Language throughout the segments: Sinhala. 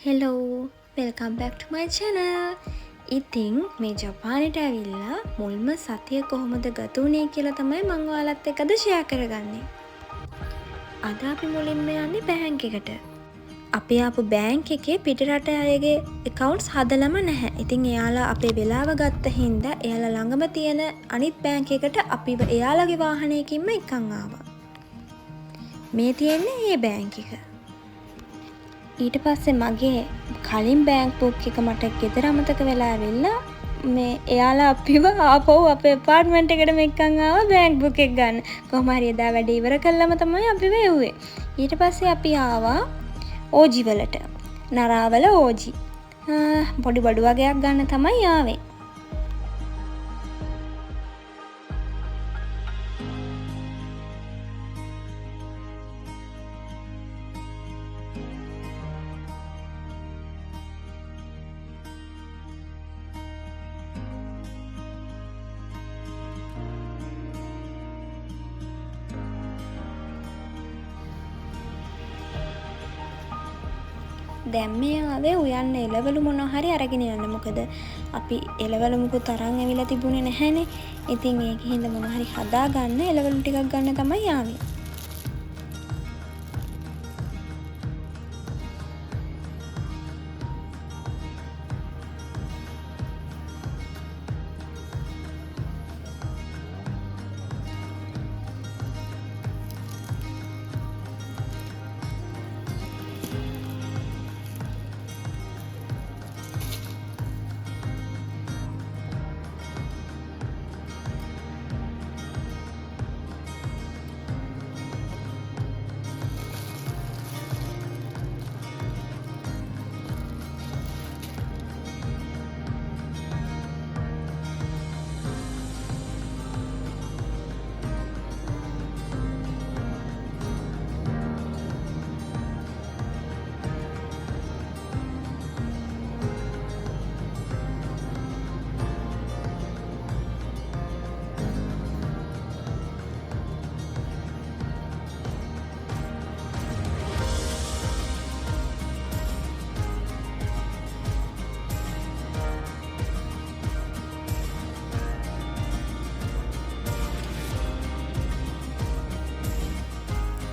හෙලෝ වෙල්කම් බැක් ටු මයි channel. ඉතින් මේ ජපානයට ඇවිල්ලා මුල්ම සතිය කොහොමද ගත වුනේ කියලා තමයි මම ඔයාලත් එක්ක අද ෂෙයා කරගන්නේ. අද අපි මුලින්ම යන්නේ බැංක් එකට. අපි ආපු බැංක් එකේ පිටරට අයගේ accounts හදලම නැහැ. ඉතින් එයාලා අපේ වෙලාව ගත්ත හින්දා එයාලා ළඟම තියෙන අනිත් බැංක් එකට අපිව එයාලගේ වාහනයකින්ම එක්කන් ආවා. මේ තියෙන්නේ මේ බැංක් එක. ඊට පස්සේ මගේ කලින් බැංක් බුක් එක මට ගෙදර අමතක වෙලා ඇවිල්ලා මේ එයාලා අපිව ආපහු අපේ අප්පාර්ට්මන්ට් එකට මෙක්කන් ආවා බැංක් බුක් එක ගන්න. කොහොම හරි එදා වැඩ ඉවර කළාම තමයි අපිව එව්වේ. ඊට පස්සේ අපි ආවා ඕජි වලට. නරාවල ඕජි. පොඩි බඩු වගේක් ගන්න තමයි ආවේ. දැන් මේ ආවේ උයන්න එළවලු මොනවා හරි අරගෙන යන්න. මොකද අපි එළවලු මුකුත් තරම් ඇවිල්ලා තිබුණේ නැහැනේ. ඉතින් ඒකෙ හින්දා මොනවා හරි හදා ගන්න එළවලු ටිකක් ගන්න තමයි ආවේ.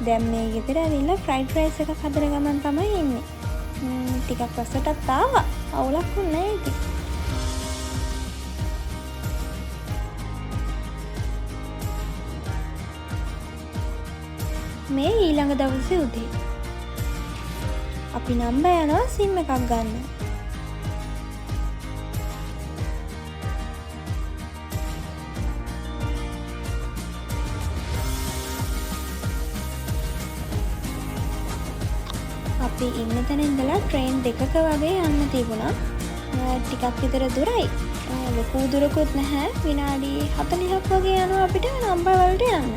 දැන් මේ ගෙදර ඇවිල්ලා ෆ්‍රයිඩ් රයිස් එකක් හදන ගමන් තමයි ඉන්නේ. ටිකක් රසටත් ආවා. අවුලක් වුණේ නැහැ ඉතින්. මේ ඊළඟ දවසේ උදේ අපි නම්බර් යනවා සිම් එකක් ගන්න. අපි ඉන්න තැන ඉඳලා ට්‍රේන් දෙකක වගේ යන්න තිබුණා. ටිකක් විතර දුරයි. ලොකු දුරකුත් නැහැ. විනාඩි 40ක් වගේ යනවා අපිට නම්බර් වලට යන්න.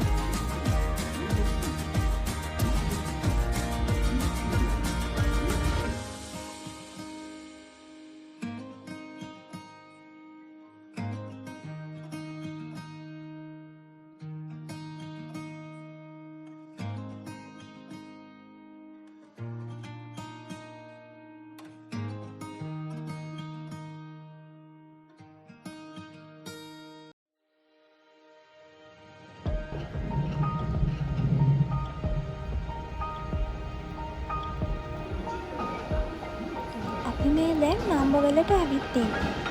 අපි මේ දැන් නම්බර් වලට ඇවිත් ඉන්නේ.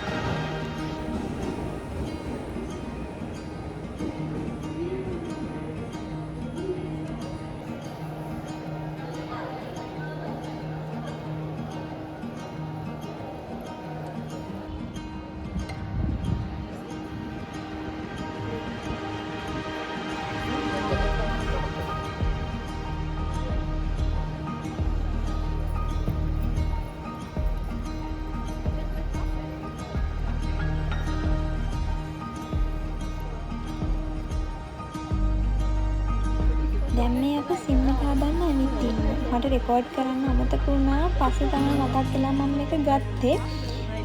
දැන් මේ අපි සිම් එක හදන්න ඇවිත් ඉන්නේ. මට රෙකෝඩ් කරන්න අමතක වුණා. පස්සේ තමයි මතක් වෙලා මම මේක ගත්තේ.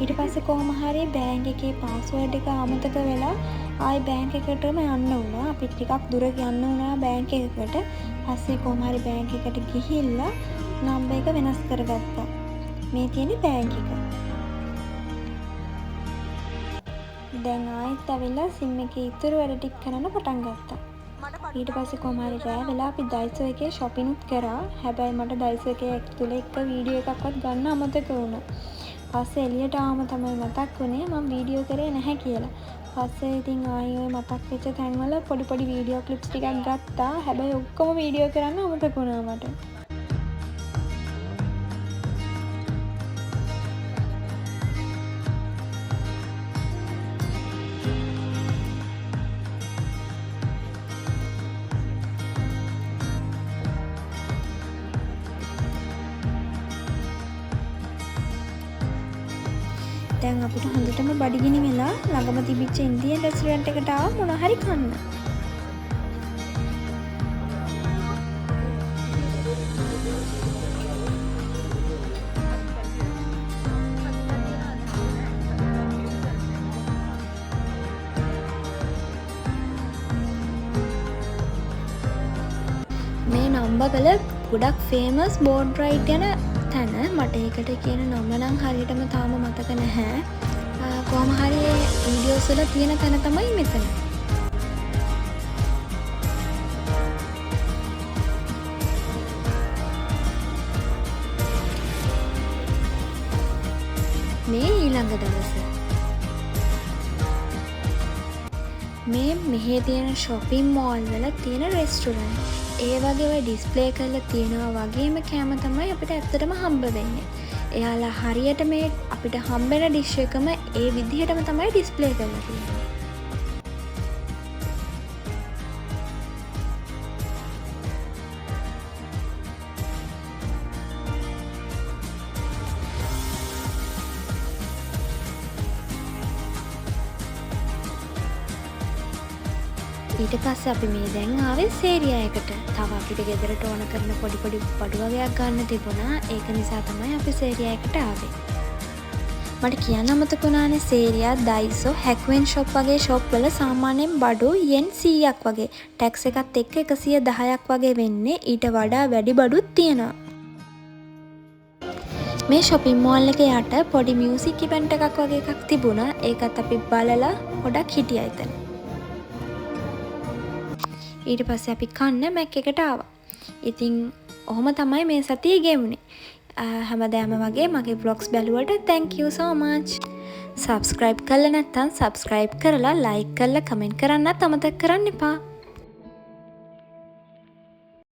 ඊට පස්සේ කොහොම හරි බෑන්ක් එකේ පාස්වර්ඩ් එක අමතක වෙලා ආයි බෑන්ක් එකටම යන්න වුණා. අපි ටිකක් දුර යන්න වුණා බෑන්ක් එකකට. පස්සේ කොහොම හරි බෑන්ක් එකට ගිහිල්ලා නම්බර් එක වෙනස් කරගත්තා. මේ තියෙන බෑග් එක. දැන් ආයෙත් ඇවිල්ලා සිම් එකේ ඉතුරු වැඩ ටික කරන්න පටන් ගත්තා. ඊට පස්සේ කොහොම හරි රෑ වෙලා අපි ඩයිසෝ එකේ shopping කරා. හැබැයි මට ඩයිසෝ එකේ ඇතුලේ එක වීඩියෝ එකක්වත් ගන්න අමතක වුණා. පස්සේ එළියට ආවම තමයි මතක් වුණේ මම වීඩියෝ කරේ නැහැ කියලා. පස්සේ ඉතින් ආයෙ ඔය මතක් වෙච්ච තැන්වල පොඩි පොඩි වීඩියෝ ක්ලිප්ස් ටිකක් ගත්තා. හැබැයි ඔක්කොම වීඩියෝ කරන්න අමතක වුණා මට. දැන් අපිට හොඳටම බඩගිනි වෙලා ළඟම තිබිච්ච ඉන්දියන් රෙස්ටුරන්ට් එකට ආව මොනවා හරි කන්න. මේ නම්බවල ගොඩක් ෆේමස් බෝඩ් රයිඩ් යන තැන මට ඒකට කියන නම නම් හරියටම තාම මතක නැහැ. කොහොම හරි වීඩියෝස් වල තියෙන තැන තමයි මෙතන. මේ ඊළඟ දවස. මේ මෙහි තියෙන shopping mall වල තියෙන restaurant. ඒ වගේ ඔය ඩිස්ප්ලේ කරලා තියෙනවා වගේම කෑම තමයි අපිට ඇත්තටම හම්බ වෙන්නේ. එයාලා හරියට මේ අපිට හම්බෙන ඩිෂ් එකම ඒ විදිහටම තමයි ඩිස්ප්ලේ කරලා තියෙන්නේ. ඊට පස්සේ අපි මේ දැන් ආවේ සේරියා එකට. තව අපිට ගෙදරට ඕන කරන පොඩි පොඩි බඩු වගේක් ගන්න තිබුණා. ඒක නිසා තමයි අපි සේරියා එකට ආවේ. මට කියන්න අමතක වුණානේ සේරියා, ඩයිසෝ, හැක්වෙන් ෂොප් වගේ ෂොප් වල සාමාන්‍යයෙන් බඩු yen 100ක් වගේ. ටැක්ස් එකත් එක්ක 110ක් වගේ වෙන්නේ. ඊට වඩා වැඩි බඩුත් තියෙනවා. මේ shopping mall එක යට පොඩි මියුසික් ඉවෙන්ට් එකක් වගේ එකක් තිබුණා. ඒකත් අපි බලලා පොඩක් හිටියා එතන. ඊට පස්සේ අපි කන්න මැක් එකට ආවා. ඉතින් ඔහොම තමයි මේ සතිය ගෙවුනේ. හැමදාම වගේ මගේ vlogs බැලුවට thank you so much. subscribe කරලා නැත්නම් subscribe කරලා like කරලා comment කරන්නත් අමතක කරන්න එපා.